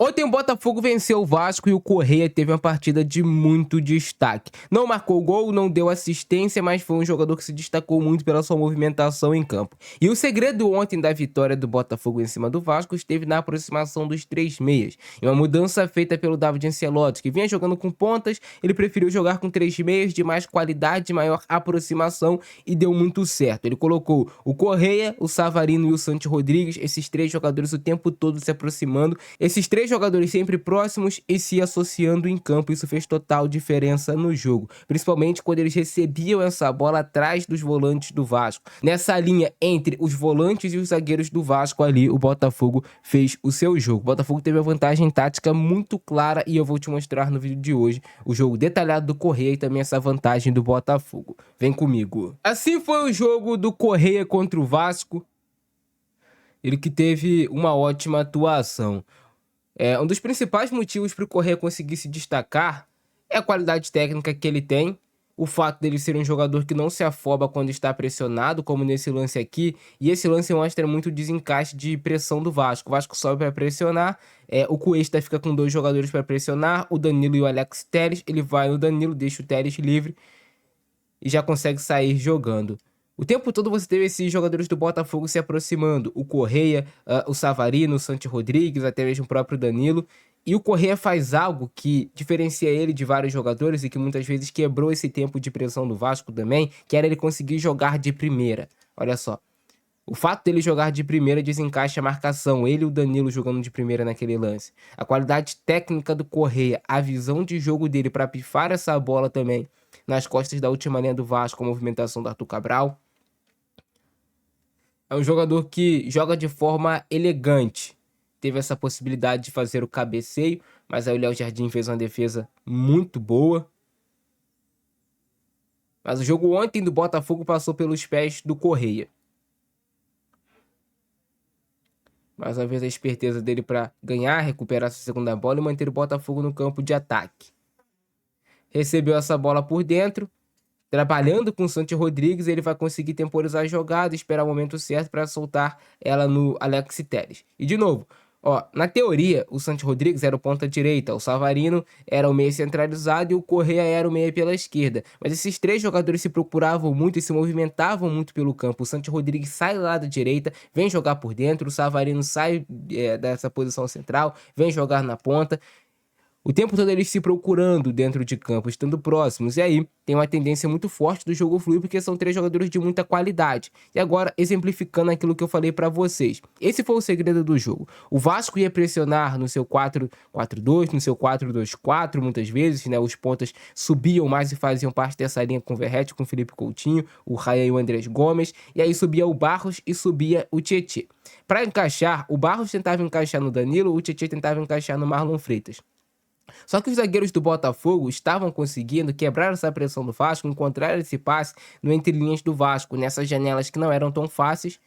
Ontem o Botafogo venceu o Vasco e o Correia teve uma partida de muito destaque. Não marcou gol, não deu assistência, mas foi um jogador que se destacou muito pela sua movimentação em campo. E o segredo ontem da vitória do Botafogo em cima do Vasco esteve na aproximação dos três meias. E uma mudança feita pelo David Ancelotti, que vinha jogando com pontas, ele preferiu jogar com três meias de mais qualidade, maior aproximação e deu muito certo. Ele colocou o Correia, o Savarino e o Santi Rodrigues, esses três jogadores o tempo todo se aproximando. Esses três jogadores sempre próximos e se associando em campo, isso fez total diferença no jogo, principalmente quando eles recebiam essa bola atrás dos volantes do Vasco. Nessa linha entre os volantes e os zagueiros do Vasco ali, o Botafogo fez o seu jogo. O Botafogo teve a vantagem tática muito clara e eu vou te mostrar no vídeo de hoje o jogo detalhado do Correia e também essa vantagem do Botafogo. Vem comigo. Assim foi o jogo do Correia contra o Vasco. Ele que teve uma ótima atuação. Um dos principais motivos para o Correia conseguir se destacar é a qualidade técnica que ele tem, o fato dele ser um jogador que não se afoba quando está pressionado, como nesse lance aqui, e esse lance mostra muito o desencaixe de pressão do Vasco. O Vasco sobe para pressionar, o Cuesta fica com dois jogadores para pressionar, o Danilo e o Alex Telles, ele vai no Danilo, deixa o Telles livre e já consegue sair jogando. O tempo todo você teve esses jogadores do Botafogo se aproximando, o Correia, o Savarino, o Santi Rodrigues, até mesmo o próprio Danilo. E o Correia faz algo que diferencia ele de vários jogadores e que muitas vezes quebrou esse tempo de pressão do Vasco também, que era ele conseguir jogar de primeira. Olha só, o fato dele jogar de primeira desencaixa a marcação, ele e o Danilo jogando de primeira naquele lance. A qualidade técnica do Correia, a visão de jogo dele para pifar essa bola também nas costas da última linha do Vasco, a movimentação do Arthur Cabral. É um jogador que joga de forma elegante. Teve essa possibilidade de fazer o cabeceio, mas aí o Léo Jardim fez uma defesa muito boa. Mas o jogo ontem do Botafogo passou pelos pés do Correia. Mais uma vez a esperteza dele para ganhar, recuperar essa segunda bola e manter o Botafogo no campo de ataque. Recebeu essa bola por dentro. Trabalhando com o Santi Rodrigues, ele vai conseguir temporizar a jogada, esperar o momento certo para soltar ela no Alex Telles. E de novo, na teoria, o Santi Rodrigues era o ponta direita, o Savarino era o meia centralizado e o Correia era o meia pela esquerda. Mas esses três jogadores se procuravam muito e se movimentavam muito pelo campo. O Santi Rodrigues sai lá da direita, vem jogar por dentro, o Savarino sai dessa posição central, vem jogar na ponta. O tempo todo eles se procurando dentro de campo, estando próximos. E aí tem uma tendência muito forte do jogo fluir, porque são três jogadores de muita qualidade. E agora, exemplificando aquilo que eu falei pra vocês. Esse foi o segredo do jogo. O Vasco ia pressionar no seu 4-4-2, no seu 4-2-4, muitas vezes, né? Os pontas subiam mais e faziam parte dessa linha com o Verratti, com o Felipe Coutinho, o Raia e o Andrés Gomes. E aí subia o Barros e subia o Tietê. Para encaixar, o Barros tentava encaixar no Danilo, o Tietê tentava encaixar no Marlon Freitas. Só que os zagueiros do Botafogo estavam conseguindo quebrar essa pressão do Vasco, encontrar esse passe no entrelinhas do Vasco, nessas janelas que não eram tão fáceis,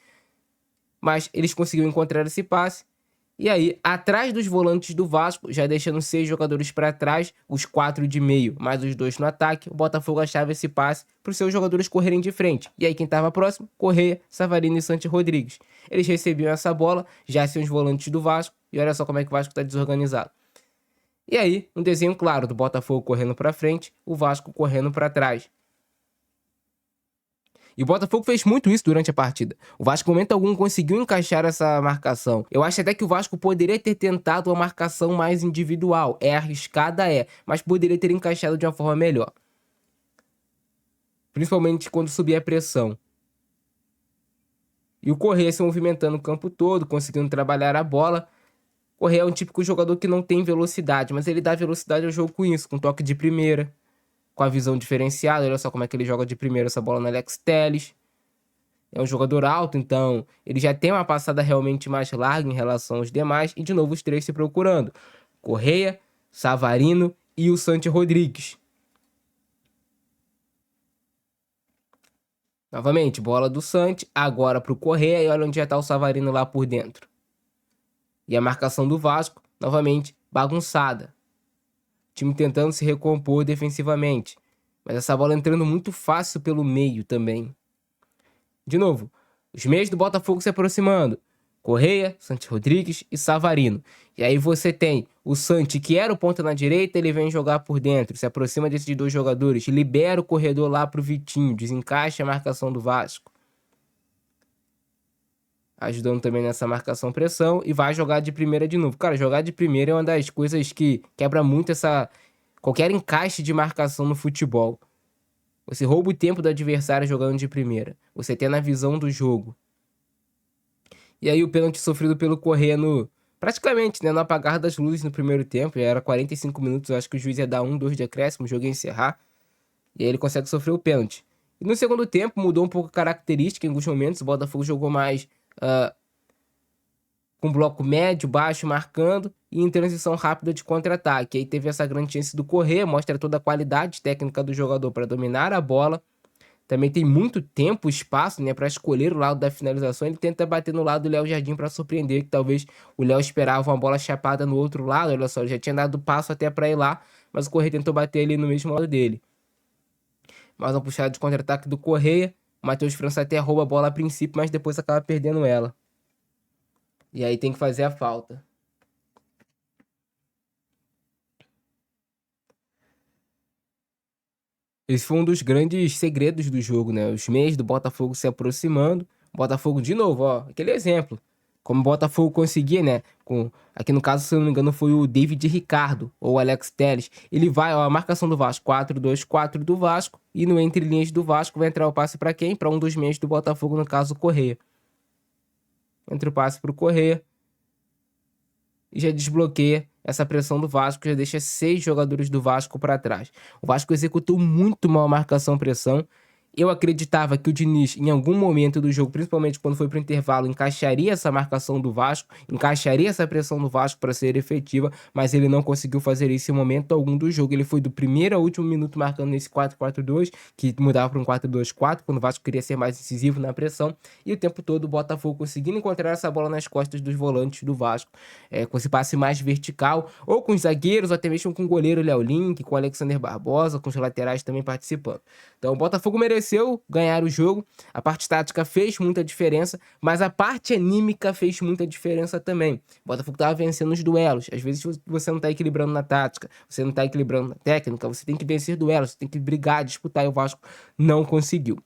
mas eles conseguiram encontrar esse passe. E aí, atrás dos volantes do Vasco, já deixando 6 jogadores para trás, os 4 de meio, mais os 2 no ataque, o Botafogo achava esse passe para os seus jogadores correrem de frente. E aí quem estava próximo? Correia, Savarino e Santi Rodrigues. Eles recebiam essa bola, já são os volantes do Vasco, e olha só como é que o Vasco está desorganizado. E aí, um desenho claro do Botafogo correndo para frente, o Vasco correndo para trás. E o Botafogo fez muito isso durante a partida. O Vasco, em momento algum, conseguiu encaixar essa marcação. Eu acho até que o Vasco poderia ter tentado uma marcação mais individual. Arriscada, mas poderia ter encaixado de uma forma melhor. Principalmente quando subia a pressão. E o Correia se movimentando o campo todo, conseguindo trabalhar a bola. Correia é um típico jogador que não tem velocidade, mas ele dá velocidade ao jogo com isso, com toque de primeira, com a visão diferenciada. Olha só como é que ele joga de primeira essa bola no Alex Telles. É um jogador alto, então ele já tem uma passada realmente mais larga em relação aos demais. E de novo os três se procurando. Correia, Savarino e o Santi Rodrigues. Novamente, bola do Santi, agora para o Correia e olha onde já está o Savarino lá por dentro. E a marcação do Vasco, novamente, bagunçada. O time tentando se recompor defensivamente. Mas essa bola entrando muito fácil pelo meio também. De novo, os meios do Botafogo se aproximando. Correia, Santi Rodrigues e Savarino. E aí você tem o Santi, que era o ponta na direita, ele vem jogar por dentro, se aproxima desses dois jogadores, libera o corredor lá pro Vitinho, desencaixa a marcação do Vasco, ajudando também nessa marcação-pressão, e vai jogar de primeira de novo. Cara, jogar de primeira é uma das coisas que quebra muito qualquer encaixe de marcação no futebol. Você rouba o tempo do adversário jogando de primeira. Você tem a visão do jogo. E aí o pênalti sofrido pelo Correa praticamente, né, no apagar das luzes no primeiro tempo. Já era 45 minutos, eu acho que o juiz ia dar 1, 2 de acréscimo, o jogo ia encerrar. E aí ele consegue sofrer o pênalti. E no segundo tempo mudou um pouco a característica em alguns momentos. O Botafogo jogou mais com bloco médio, baixo, marcando, e em transição rápida de contra-ataque. Aí teve essa grande chance do Correa, mostra toda a qualidade técnica do jogador para dominar a bola. Também tem muito tempo, espaço, né, para escolher o lado da finalização. Ele tenta bater no lado do Léo Jardim para surpreender, que talvez o Léo esperava uma bola chapada no outro lado. Olha só, ele já tinha dado passo até para ir lá, mas o Correa tentou bater ali no mesmo lado dele. Mais uma puxada de contra-ataque do Correa. O Matheus França até rouba a bola a princípio, mas depois acaba perdendo ela. E aí tem que fazer a falta. Esse foi um dos grandes segredos do jogo, né? Os meias do Botafogo se aproximando. Botafogo de novo, ó. Aquele exemplo. Como o Botafogo conseguia, né? Aqui no caso, se eu não me engano, foi o David Ricardo ou o Alex Telles. Ele vai, ó, a marcação do Vasco, 4-2-4 do Vasco. E no entre linhas do Vasco vai entrar o passe para quem? Para um dos meias do Botafogo, no caso, o Correa. Entra o passe pro Correa. E já desbloqueia essa pressão do Vasco, já deixa 6 jogadores do Vasco para trás. O Vasco executou muito mal a marcação-pressão. Eu acreditava que o Diniz, em algum momento do jogo, principalmente quando foi para o intervalo, encaixaria essa marcação do Vasco, encaixaria essa pressão do Vasco para ser efetiva, mas ele não conseguiu fazer isso em momento algum do jogo. Ele foi do primeiro ao último minuto marcando nesse 4-4-2, que mudava para um 4-2-4, quando o Vasco queria ser mais incisivo na pressão, e o tempo todo o Botafogo conseguindo encontrar essa bola nas costas dos volantes do Vasco, com esse passe mais vertical, ou com os zagueiros, ou até mesmo com o goleiro Léo Link, com o Alexander Barbosa, com os laterais também participando. Então o Botafogo mereceu ganhar o jogo, a parte tática fez muita diferença, mas a parte anímica fez muita diferença também. O Botafogo estava vencendo os duelos, às vezes você não está equilibrando na tática, você não está equilibrando na técnica, você tem que vencer duelos, você tem que brigar, disputar, e o Vasco não conseguiu.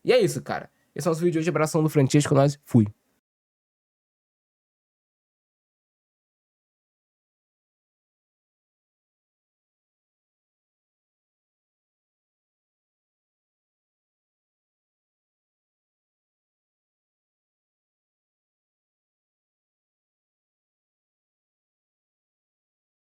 E é isso, cara. Esse é o nosso vídeo de hoje, abração do Francisco, nós fui.